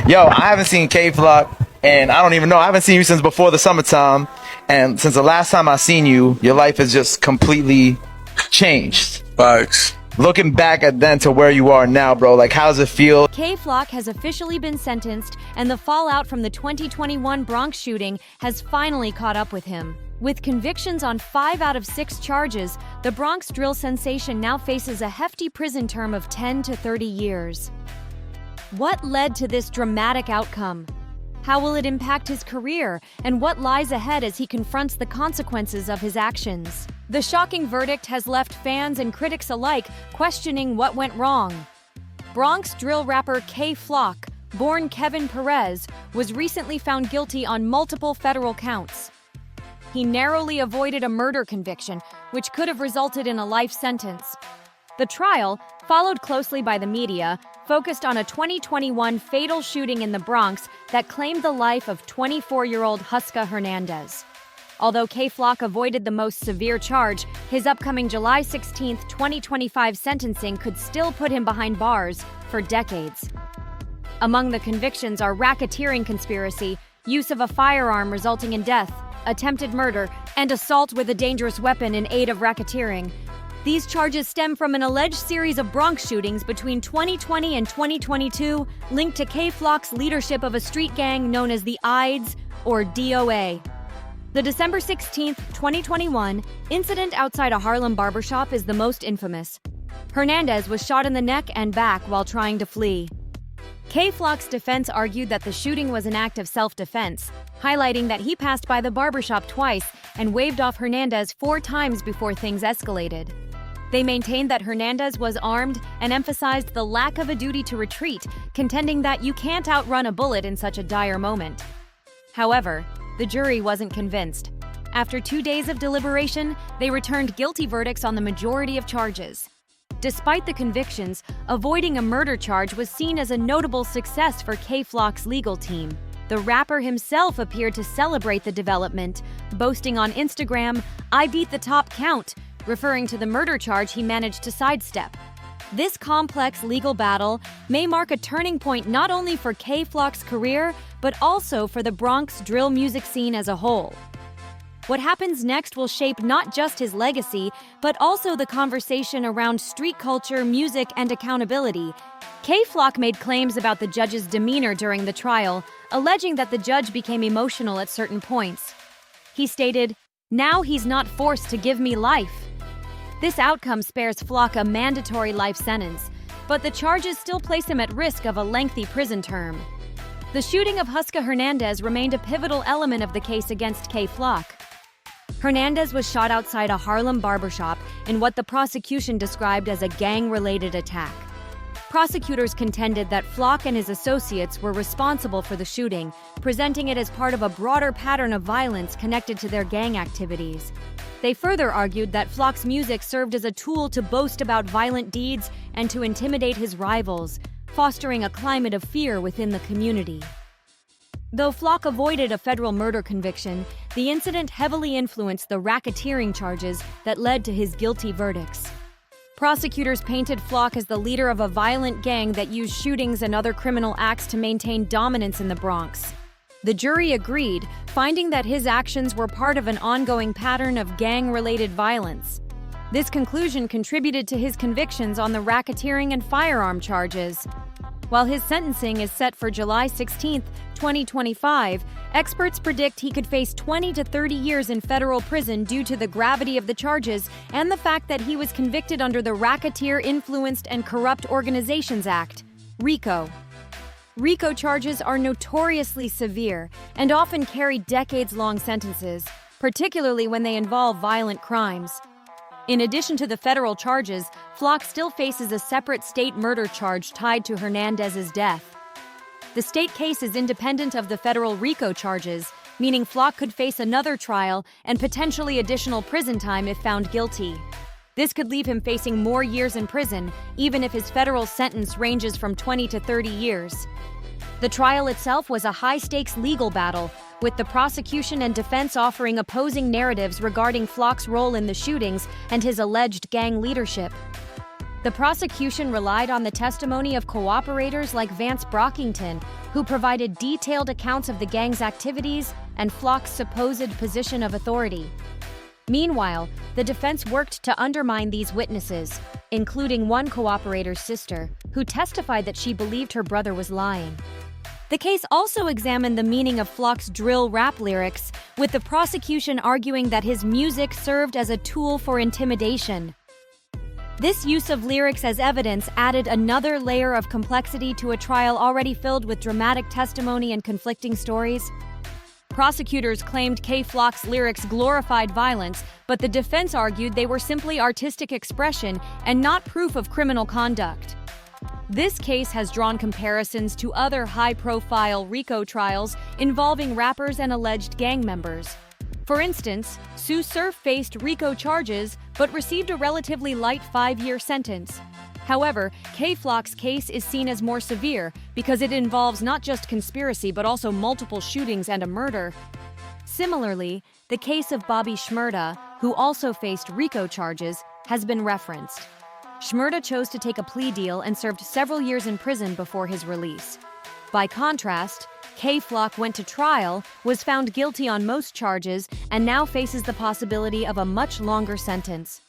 Yo, I haven't seen K-Flock, and I don't even know. I haven't seen you since before the summertime. And since the last time I seen you, your life has just completely changed. Facts. Looking back at then to where you are now, bro, like, how does it feel? K-Flock has officially been sentenced, and the fallout from the 2021 Bronx shooting has finally caught up with him. With convictions on 5 out of 6 charges, the Bronx drill sensation now faces a hefty prison term of 10 to 30 years. What led to this dramatic outcome? How will it impact his career, and what lies ahead as he confronts the consequences of his actions? The shocking verdict has left fans and critics alike questioning what went wrong. Bronx drill rapper K-Flock, born Kevin Perez, was recently found guilty on multiple federal counts. He narrowly avoided a murder conviction, which could have resulted in a life sentence. The trial, followed closely by the media, focused on a 2021 fatal shooting in the Bronx that claimed the life of 24-year-old Huska Hernandez. Although K-Flock avoided the most severe charge, his upcoming July 16, 2025 sentencing could still put him behind bars for decades. Among the convictions are racketeering conspiracy, use of a firearm resulting in death, attempted murder, and assault with a dangerous weapon in aid of racketeering. These charges stem from an alleged series of Bronx shootings between 2020 and 2022, linked to K-Flock's leadership of a street gang known as the IDES, or DOA. The December 16, 2021, incident outside a Harlem barbershop is the most infamous. Hernandez was shot in the neck and back while trying to flee. K-Flock's defense argued that the shooting was an act of self-defense, highlighting that he passed by the barbershop twice and waved off Hernandez 4 times before things escalated. They maintained that Hernandez was armed and emphasized the lack of a duty to retreat, contending that you can't outrun a bullet in such a dire moment. However, the jury wasn't convinced. After 2 days of deliberation, they returned guilty verdicts on the majority of charges. Despite the convictions, avoiding a murder charge was seen as a notable success for K-Flock's legal team. The rapper himself appeared to celebrate the development, boasting on Instagram, "I beat the top count," referring to the murder charge he managed to sidestep. This complex legal battle may mark a turning point not only for K-Flock's career, but also for the Bronx drill music scene as a whole. What happens next will shape not just his legacy, but also the conversation around street culture, music, and accountability. K-Flock made claims about the judge's demeanor during the trial, alleging that the judge became emotional at certain points. He stated, "Now he's not forced to give me life." This outcome spares Flock a mandatory life sentence, but the charges still place him at risk of a lengthy prison term. The shooting of Huska Hernandez remained a pivotal element of the case against K-Flock. Hernandez was shot outside a Harlem barbershop in what the prosecution described as a gang-related attack. Prosecutors contended that Flock and his associates were responsible for the shooting, presenting it as part of a broader pattern of violence connected to their gang activities. They further argued that Flock's music served as a tool to boast about violent deeds and to intimidate his rivals, fostering a climate of fear within the community. Though Flock avoided a federal murder conviction, the incident heavily influenced the racketeering charges that led to his guilty verdicts. Prosecutors painted Flock as the leader of a violent gang that used shootings and other criminal acts to maintain dominance in the Bronx. The jury agreed, finding that his actions were part of an ongoing pattern of gang-related violence. This conclusion contributed to his convictions on the racketeering and firearm charges. While his sentencing is set for July 16, 2025, experts predict he could face 20 to 30 years in federal prison due to the gravity of the charges and the fact that he was convicted under the Racketeer Influenced and Corrupt Organizations Act, RICO. RICO charges are notoriously severe and often carry decades-long sentences, particularly when they involve violent crimes. In addition to the federal charges, Flock still faces a separate state murder charge tied to Hernandez's death. The state case is independent of the federal RICO charges, meaning Flock could face another trial and potentially additional prison time if found guilty. This could leave him facing more years in prison, even if his federal sentence ranges from 20 to 30 years. The trial itself was a high-stakes legal battle, with the prosecution and defense offering opposing narratives regarding Flock's role in the shootings and his alleged gang leadership. The prosecution relied on the testimony of cooperators like Vance Brockington, who provided detailed accounts of the gang's activities and Flock's supposed position of authority. Meanwhile, the defense worked to undermine these witnesses, including one cooperator's sister, who testified that she believed her brother was lying. The case also examined the meaning of Flock's drill rap lyrics, with the prosecution arguing that his music served as a tool for intimidation. This use of lyrics as evidence added another layer of complexity to a trial already filled with dramatic testimony and conflicting stories. Prosecutors claimed K. Flock's lyrics glorified violence, but the defense argued they were simply artistic expression and not proof of criminal conduct. This case has drawn comparisons to other high-profile RICO trials involving rappers and alleged gang members. For instance, Sue Surf faced RICO charges but received a relatively light 5-year sentence. However, K. Flock's case is seen as more severe because it involves not just conspiracy but also multiple shootings and a murder. Similarly, the case of Bobby Shmurda, who also faced RICO charges, has been referenced. Shmurda chose to take a plea deal and served several years in prison before his release. By contrast, K. Flock went to trial, was found guilty on most charges, and now faces the possibility of a much longer sentence.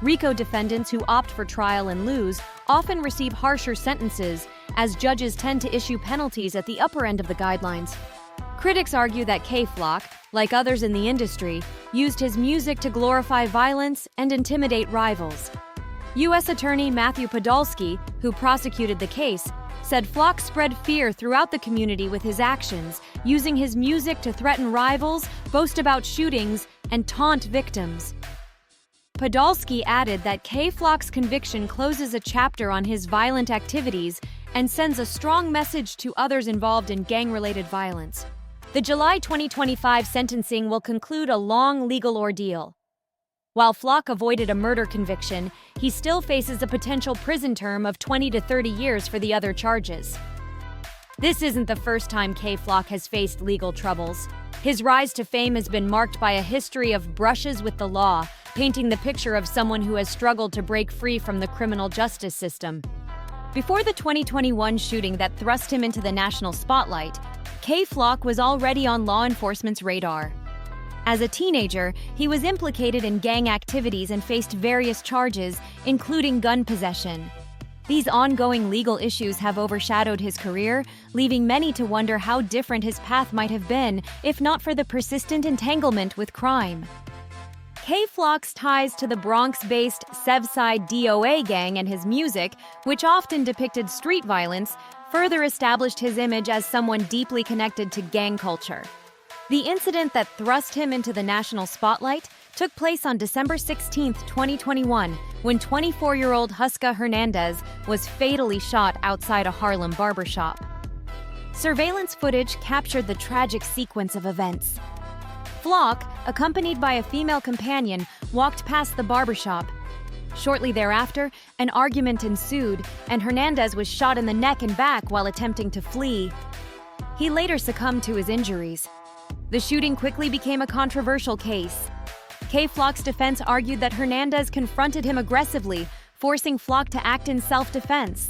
RICO defendants who opt for trial and lose often receive harsher sentences, as judges tend to issue penalties at the upper end of the guidelines. Critics argue that K. Flock, like others in the industry, used his music to glorify violence and intimidate rivals. U.S. Attorney Matthew Podolsky, who prosecuted the case, said Flock spread fear throughout the community with his actions, using his music to threaten rivals, boast about shootings, and taunt victims. Podolsky added that K. Flock's conviction closes a chapter on his violent activities and sends a strong message to others involved in gang-related violence. The July 2025 sentencing will conclude a long legal ordeal. While Flock avoided a murder conviction, he still faces a potential prison term of 20 to 30 years for the other charges. This isn't the first time K. Flock has faced legal troubles. His rise to fame has been marked by a history of brushes with the law, painting the picture of someone who has struggled to break free from the criminal justice system. Before the 2021 shooting that thrust him into the national spotlight, K. Flock was already on law enforcement's radar. As a teenager, he was implicated in gang activities and faced various charges, including gun possession. These ongoing legal issues have overshadowed his career, leaving many to wonder how different his path might have been if not for the persistent entanglement with crime. K. Flock's ties to the Bronx-based Sevside DOA gang and his music, which often depicted street violence, further established his image as someone deeply connected to gang culture. The incident that thrust him into the national spotlight took place on December 16, 2021, when 24-year-old Huska Hernandez was fatally shot outside a Harlem barbershop. Surveillance footage captured the tragic sequence of events. Flock, accompanied by a female companion, walked past the barbershop. Shortly thereafter, an argument ensued, and Hernandez was shot in the neck and back while attempting to flee. He later succumbed to his injuries. The shooting quickly became a controversial case. K. Flock's defense argued that Hernandez confronted him aggressively, forcing Flock to act in self-defense.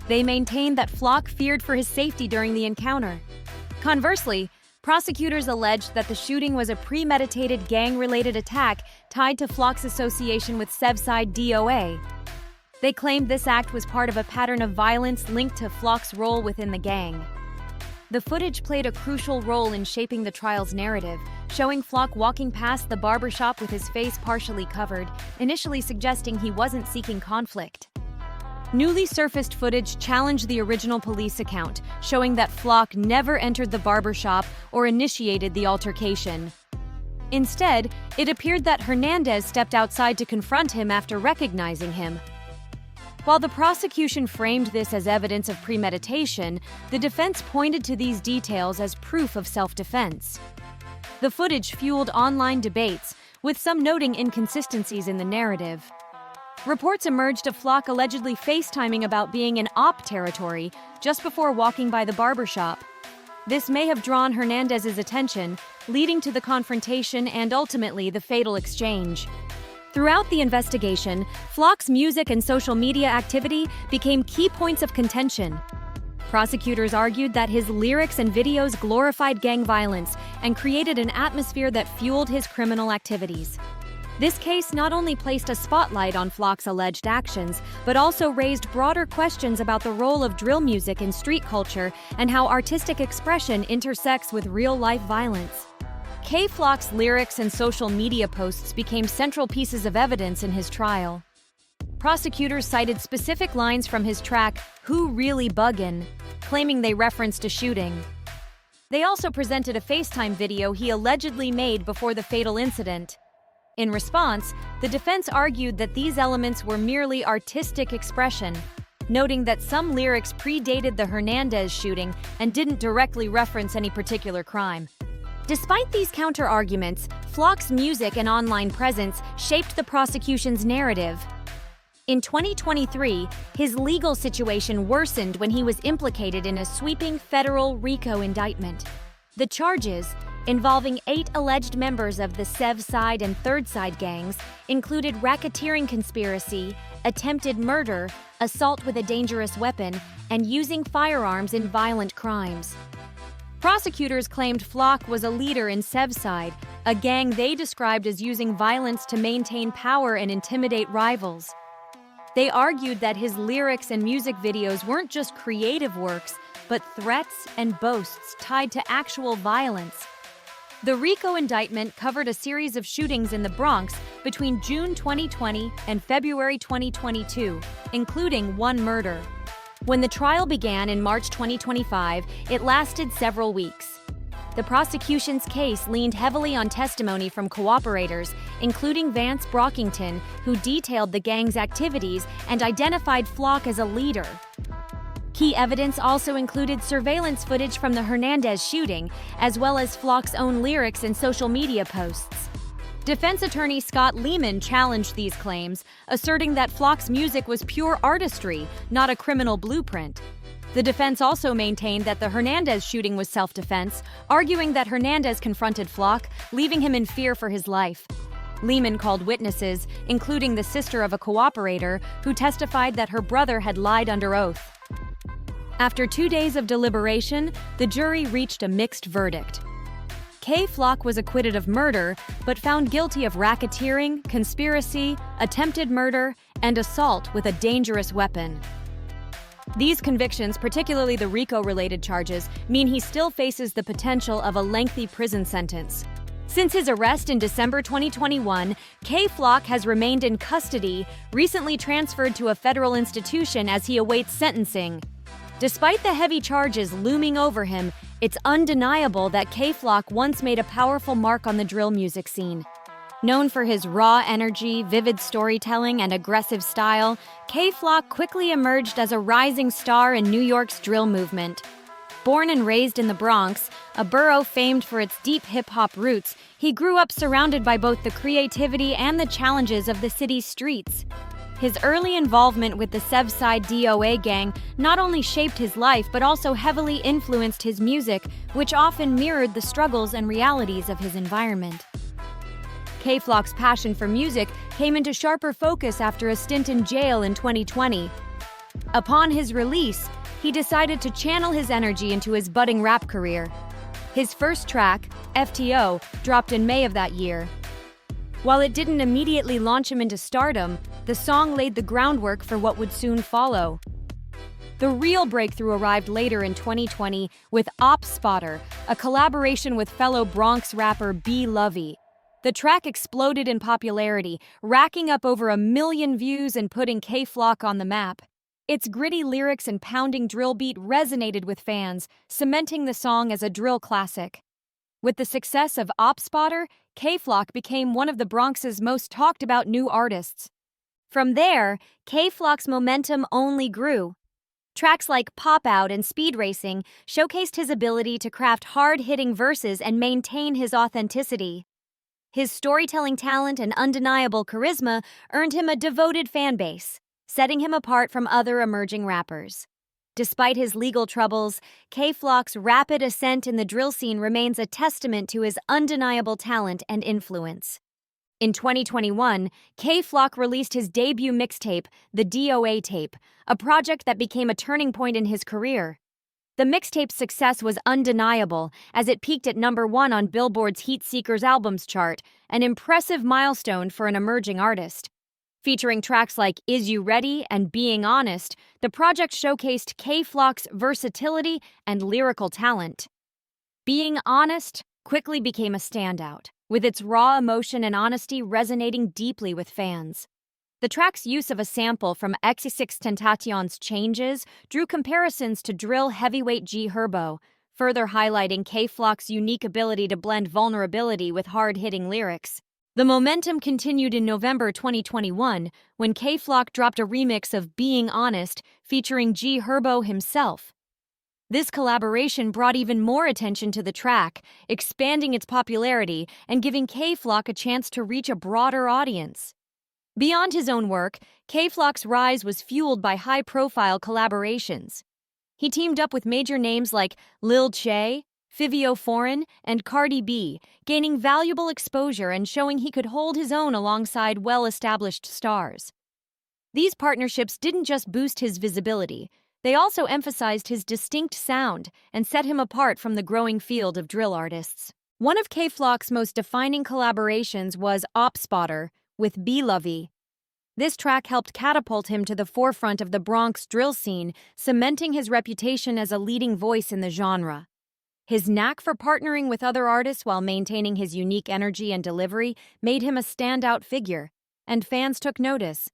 They maintained that Flock feared for his safety during the encounter. Conversely, prosecutors alleged that the shooting was a premeditated gang-related attack tied to Flock's association with Sevside DOA. They claimed this act was part of a pattern of violence linked to Flock's role within the gang. The footage played a crucial role in shaping the trial's narrative, showing Flock walking past the barbershop with his face partially covered, initially suggesting he wasn't seeking conflict. Newly surfaced footage challenged the original police account, showing that Flock never entered the barbershop or initiated the altercation. Instead, it appeared that Hernandez stepped outside to confront him after recognizing him. While the prosecution framed this as evidence of premeditation, the defense pointed to these details as proof of self-defense. The footage fueled online debates, with some noting inconsistencies in the narrative. Reports emerged of Flock allegedly FaceTiming about being in op territory just before walking by the barbershop. This may have drawn Hernandez's attention, leading to the confrontation and ultimately the fatal exchange. Throughout the investigation, Flock's music and social media activity became key points of contention. Prosecutors argued that his lyrics and videos glorified gang violence and created an atmosphere that fueled his criminal activities. This case not only placed a spotlight on Flock's alleged actions, but also raised broader questions about the role of drill music in street culture and how artistic expression intersects with real-life violence. K-Flock's lyrics and social media posts became central pieces of evidence in his trial. Prosecutors cited specific lines from his track, "Who Really Buggin'," claiming they referenced a shooting. They also presented a FaceTime video he allegedly made before the fatal incident. In response, the defense argued that these elements were merely artistic expression, noting that some lyrics predated the Hernandez shooting and didn't directly reference any particular crime. Despite these counter-arguments, Flock's music and online presence shaped the prosecution's narrative. In 2023, his legal situation worsened when he was implicated in a sweeping federal RICO indictment. The charges, involving 8 alleged members of the Sev Side and Third Side gangs, included racketeering conspiracy, attempted murder, assault with a dangerous weapon, and using firearms in violent crimes. Prosecutors claimed Flock was a leader in Sev Side, a gang they described as using violence to maintain power and intimidate rivals. They argued that his lyrics and music videos weren't just creative works, but threats and boasts tied to actual violence. The RICO indictment covered a series of shootings in the Bronx between June 2020 and February 2022, including 1 murder. When the trial began in March 2025, it lasted several weeks. The prosecution's case leaned heavily on testimony from cooperators, including Vance Brockington, who detailed the gang's activities and identified Flock as a leader. Key evidence also included surveillance footage from the Hernandez shooting, as well as Flock's own lyrics and social media posts. Defense attorney Scott Lehman challenged these claims, asserting that Flock's music was pure artistry, not a criminal blueprint. The defense also maintained that the Hernandez shooting was self-defense, arguing that Hernandez confronted Flock, leaving him in fear for his life. Lehman called witnesses, including the sister of a cooperator, who testified that her brother had lied under oath. After 2 days of deliberation, the jury reached a mixed verdict. K-Flock was acquitted of murder, but found guilty of racketeering, conspiracy, attempted murder, and assault with a dangerous weapon. These convictions, particularly the RICO-related charges, mean he still faces the potential of a lengthy prison sentence. Since his arrest in December 2021, K-Flock has remained in custody, recently transferred to a federal institution as he awaits sentencing. Despite the heavy charges looming over him, it's undeniable that K-Flock once made a powerful mark on the drill music scene. Known for his raw energy, vivid storytelling, and aggressive style, K-Flock quickly emerged as a rising star in New York's drill movement. Born and raised in the Bronx, a borough famed for its deep hip-hop roots, he grew up surrounded by both the creativity and the challenges of the city's streets. His early involvement with the Sev Side DOA gang not only shaped his life but also heavily influenced his music, which often mirrored the struggles and realities of his environment. K-Flock's passion for music came into sharper focus after a stint in jail in 2020. Upon his release, he decided to channel his energy into his budding rap career. His first track, FTO, dropped in May of that year. While it didn't immediately launch him into stardom, the song laid the groundwork for what would soon follow. The real breakthrough arrived later in 2020 with Op Spotter, a collaboration with fellow Bronx rapper B. Lovey. The track exploded in popularity, racking up over 1 million views and putting K-Flock on the map. Its gritty lyrics and pounding drill beat resonated with fans, cementing the song as a drill classic. With the success of Op Spotter, K-Flock became one of the Bronx's most talked-about new artists. From there, K-Flock's momentum only grew. Tracks like Pop Out and Speed Racing showcased his ability to craft hard-hitting verses and maintain his authenticity. His storytelling talent and undeniable charisma earned him a devoted fan base, setting him apart from other emerging rappers. Despite his legal troubles, K-Flock's rapid ascent in the drill scene remains a testament to his undeniable talent and influence. In 2021, K-Flock released his debut mixtape, The DOA Tape, a project that became a turning point in his career. The mixtape's success was undeniable, as it peaked at #1 on Billboard's Heat Seekers albums chart, an impressive milestone for an emerging artist. Featuring tracks like Is You Ready and Being Honest, the project showcased K-Flock's versatility and lyrical talent. Being Honest quickly became a standout, with its raw emotion and honesty resonating deeply with fans. The track's use of a sample from XXXTentacion's Changes drew comparisons to drill heavyweight G Herbo, further highlighting K-Flock's unique ability to blend vulnerability with hard-hitting lyrics. The momentum continued in November 2021 when K-Flock dropped a remix of Being Honest featuring G Herbo himself. This collaboration brought even more attention to the track, expanding its popularity and giving K-Flock a chance to reach a broader audience. Beyond his own work, K-Flock's rise was fueled by high-profile collaborations. He teamed up with major names like Lil Che, Fivio Foreign, and Cardi B, gaining valuable exposure and showing he could hold his own alongside well-established stars. These partnerships didn't just boost his visibility, they also emphasized his distinct sound and set him apart from the growing field of drill artists. One of K-Flock's most defining collaborations was Op Spotter with B-Lovey. This track helped catapult him to the forefront of the Bronx drill scene, cementing his reputation as a leading voice in the genre. His knack for partnering with other artists while maintaining his unique energy and delivery made him a standout figure, and fans took notice.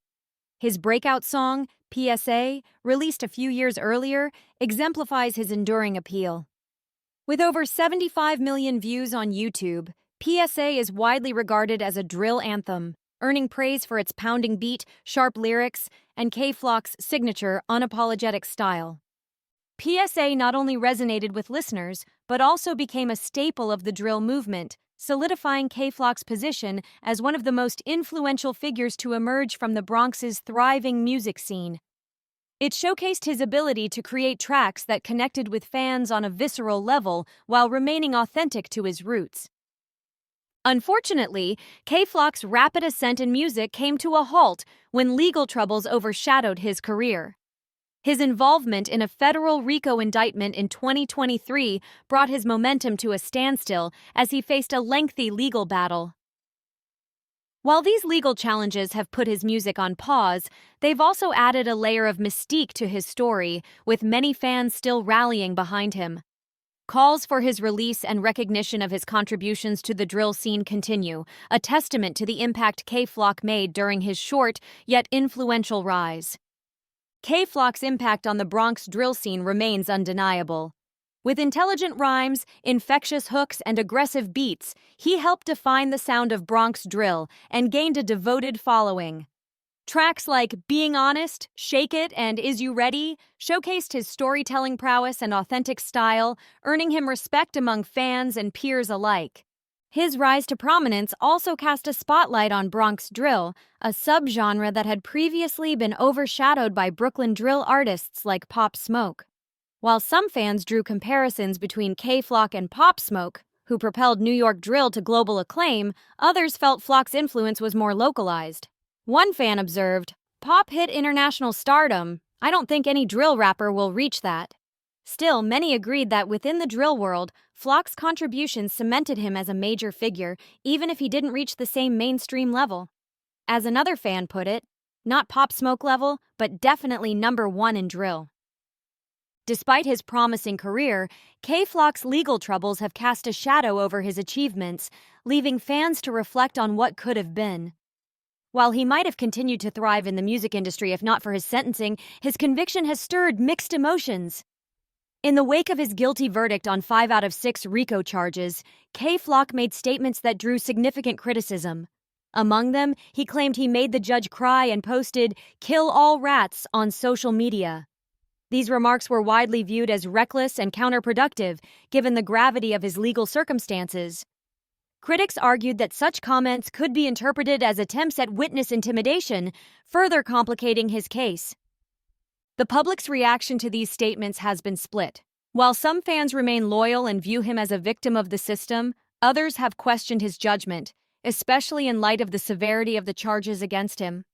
His breakout song, PSA, released a few years earlier, exemplifies his enduring appeal. With over 75 million views on YouTube, PSA is widely regarded as a drill anthem, earning praise for its pounding beat, sharp lyrics, and K-Flock's signature, unapologetic style. PSA not only resonated with listeners, but also became a staple of the drill movement, solidifying K-Flock's position as one of the most influential figures to emerge from the Bronx's thriving music scene. It showcased his ability to create tracks that connected with fans on a visceral level while remaining authentic to his roots. Unfortunately, K-Flock's rapid ascent in music came to a halt when legal troubles overshadowed his career. His involvement in a federal RICO indictment in 2023 brought his momentum to a standstill as he faced a lengthy legal battle. While these legal challenges have put his music on pause, they've also added a layer of mystique to his story, with many fans still rallying behind him. Calls for his release and recognition of his contributions to the drill scene continue, a testament to the impact K-Flock made during his short yet influential rise. K-Flock's impact on the Bronx drill scene remains undeniable. With intelligent rhymes, infectious hooks, and aggressive beats, he helped define the sound of Bronx drill and gained a devoted following. Tracks like Being Honest, Shake It, and Is You Ready showcased his storytelling prowess and authentic style, earning him respect among fans and peers alike. His rise to prominence also cast a spotlight on Bronx drill, a subgenre that had previously been overshadowed by Brooklyn drill artists like Pop Smoke. While some fans drew comparisons between K-Flock and Pop Smoke, who propelled New York drill to global acclaim, others felt Flock's influence was more localized. One fan observed, "Pop hit international stardom. I don't think any drill rapper will reach that." Still, many agreed that within the drill world, Flock's contributions cemented him as a major figure, even if he didn't reach the same mainstream level. As another fan put it, not Pop Smoke level, but definitely #1 in drill. Despite his promising career, K-Flock's legal troubles have cast a shadow over his achievements, leaving fans to reflect on what could have been. While he might have continued to thrive in the music industry if not for his sentencing, his conviction has stirred mixed emotions. In the wake of his guilty verdict on 5 out of 6 RICO charges, K-Flock made statements that drew significant criticism. Among them, he claimed he made the judge cry and posted, "Kill all rats," on social media. These remarks were widely viewed as reckless and counterproductive, given the gravity of his legal circumstances. Critics argued that such comments could be interpreted as attempts at witness intimidation, further complicating his case. The public's reaction to these statements has been split. While some fans remain loyal and view him as a victim of the system, others have questioned his judgment, especially in light of the severity of the charges against him.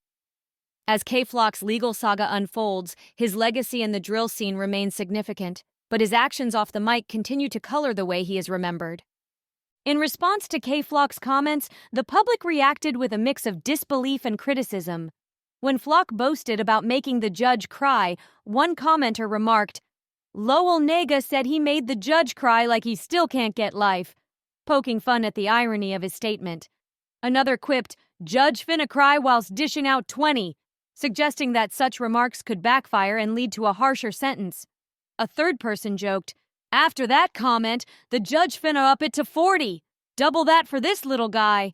As K-Flock's legal saga unfolds, his legacy in the drill scene remains significant. but his actions off the mic continue to color the way he is remembered. In response to K-Flock's comments, the public reacted with a mix of disbelief and criticism. When Flock boasted about making the judge cry, one commenter remarked, "Lowell Nega said he made the judge cry like he still can't get life," poking fun at the irony of his statement. Another quipped, "Judge finna cry whilst dishing out 20, suggesting that such remarks could backfire and lead to a harsher sentence. A third person joked, "After that comment, the judge finna up it to 40. Double that for this little guy,"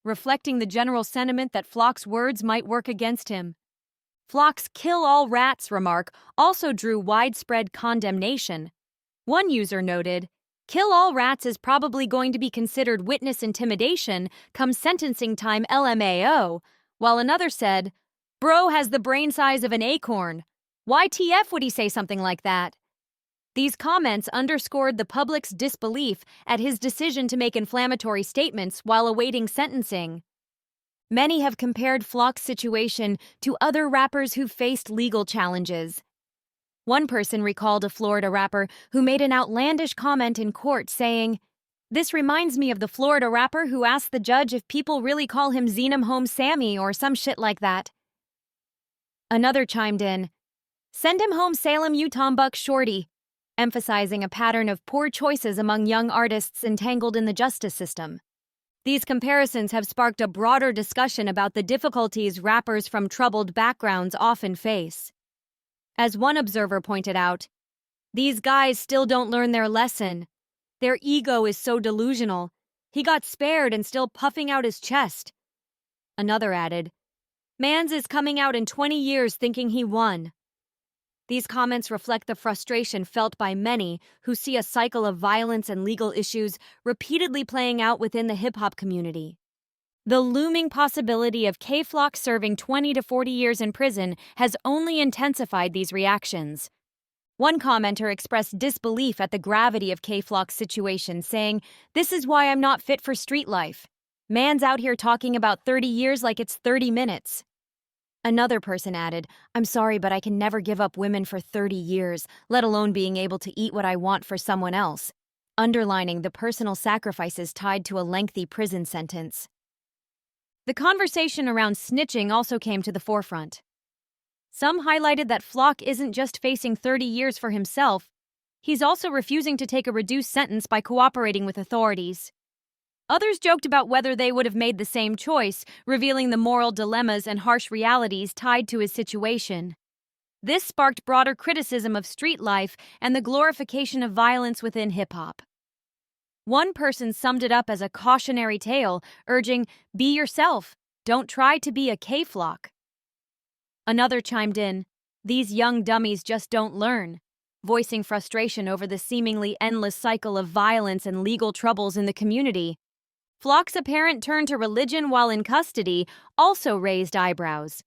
reflecting the general sentiment that Flock's words might work against him. Flock's "kill all rats" remark also drew widespread condemnation. One user noted, "Kill all rats is probably going to be considered witness intimidation come sentencing time LMAO," while another said, "Bro has the brain size of an acorn. Why TF would he say something like that?" These comments underscored the public's disbelief at his decision to make inflammatory statements while awaiting sentencing. Many have compared Flock's situation to other rappers who faced legal challenges. One person recalled a Florida rapper who made an outlandish comment in court saying, "This reminds me of the Florida rapper who asked the judge if people really call him Xenom Home Sammy or some shit like that." Another chimed in, "Send him home Salem, you tombuck shorty," emphasizing a pattern of poor choices among young artists entangled in the justice system. These comparisons have sparked a broader discussion about the difficulties rappers from troubled backgrounds often face. As one observer pointed out, "These guys still don't learn their lesson. Their ego is so delusional. He got spared and still puffing out his chest." Another added, "Mans is coming out in 20 years thinking he won." These comments reflect the frustration felt by many who see a cycle of violence and legal issues repeatedly playing out within the hip-hop community. The looming possibility of K-Flock serving 20 to 40 years in prison has only intensified these reactions. One commenter expressed disbelief at the gravity of K-Flock's situation, saying, "This is why I'm not fit for street life. Man's out here talking about 30 years like it's 30 minutes. Another person added, "I'm sorry, but I can never give up women for 30 years, let alone being able to eat what I want for someone else," underlining the personal sacrifices tied to a lengthy prison sentence. The conversation around snitching also came to the forefront. Some highlighted that Flock isn't just facing 30 years for himself, he's also refusing to take a reduced sentence by cooperating with authorities. Others joked about whether they would have made the same choice, revealing the moral dilemmas and harsh realities tied to his situation. This sparked broader criticism of street life and the glorification of violence within hip-hop. One person summed it up as a cautionary tale, urging, "Be yourself, don't try to be a K-Flock." Another chimed in, "These young dummies just don't learn," voicing frustration over the seemingly endless cycle of violence and legal troubles in the community. Flock's apparent turn to religion while in custody also raised eyebrows.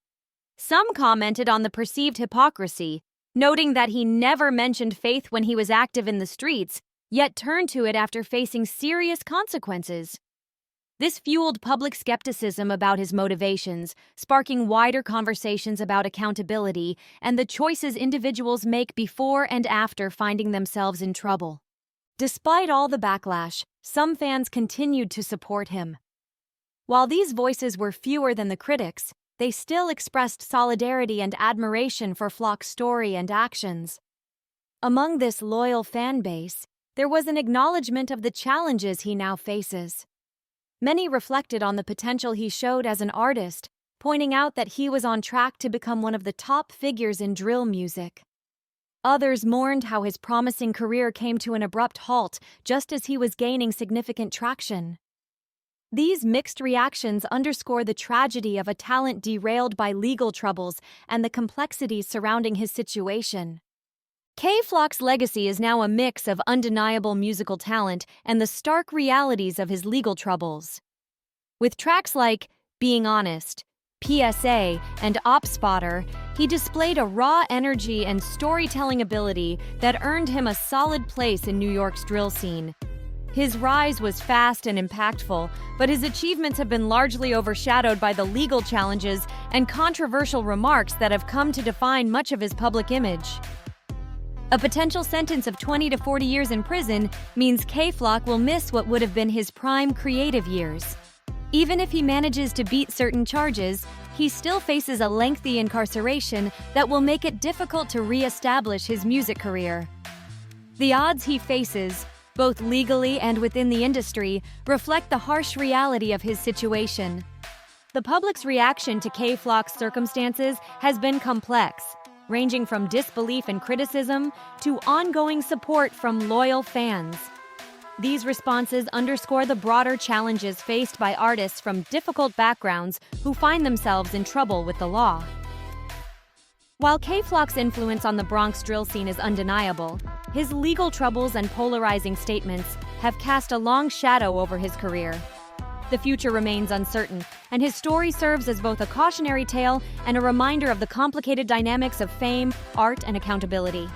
Some commented on the perceived hypocrisy, noting that he never mentioned faith when he was active in the streets, yet turned to it after facing serious consequences. This fueled public skepticism about his motivations, sparking wider conversations about accountability and the choices individuals make before and after finding themselves in trouble. Despite all the backlash, some fans continued to support him. While these voices were fewer than the critics, they still expressed solidarity and admiration for Flock's story and actions. Among this loyal fan base, there was an acknowledgement of the challenges he now faces. Many reflected on the potential he showed as an artist, pointing out that he was on track to become one of the top figures in drill music. Others mourned how his promising career came to an abrupt halt just as he was gaining significant traction. These mixed reactions underscore the tragedy of a talent derailed by legal troubles and the complexities surrounding his situation. K-Flock's legacy is now a mix of undeniable musical talent and the stark realities of his legal troubles. With tracks like Being Honest, PSA, and Op Spotter, he displayed a raw energy and storytelling ability that earned him a solid place in New York's drill scene. His rise was fast and impactful, but his achievements have been largely overshadowed by the legal challenges and controversial remarks that have come to define much of his public image. A potential sentence of 20 to 40 years in prison means K-Flock will miss what would have been his prime creative years. Even if he manages to beat certain charges, he still faces a lengthy incarceration that will make it difficult to re-establish his music career. The odds he faces, both legally and within the industry, reflect the harsh reality of his situation. The public's reaction to K-Flock's circumstances has been complex, ranging from disbelief and criticism to ongoing support from loyal fans. These responses underscore the broader challenges faced by artists from difficult backgrounds who find themselves in trouble with the law. While K-Flock's influence on the Bronx drill scene is undeniable, his legal troubles and polarizing statements have cast a long shadow over his career. The future remains uncertain, and his story serves as both a cautionary tale and a reminder of the complicated dynamics of fame, art, and accountability.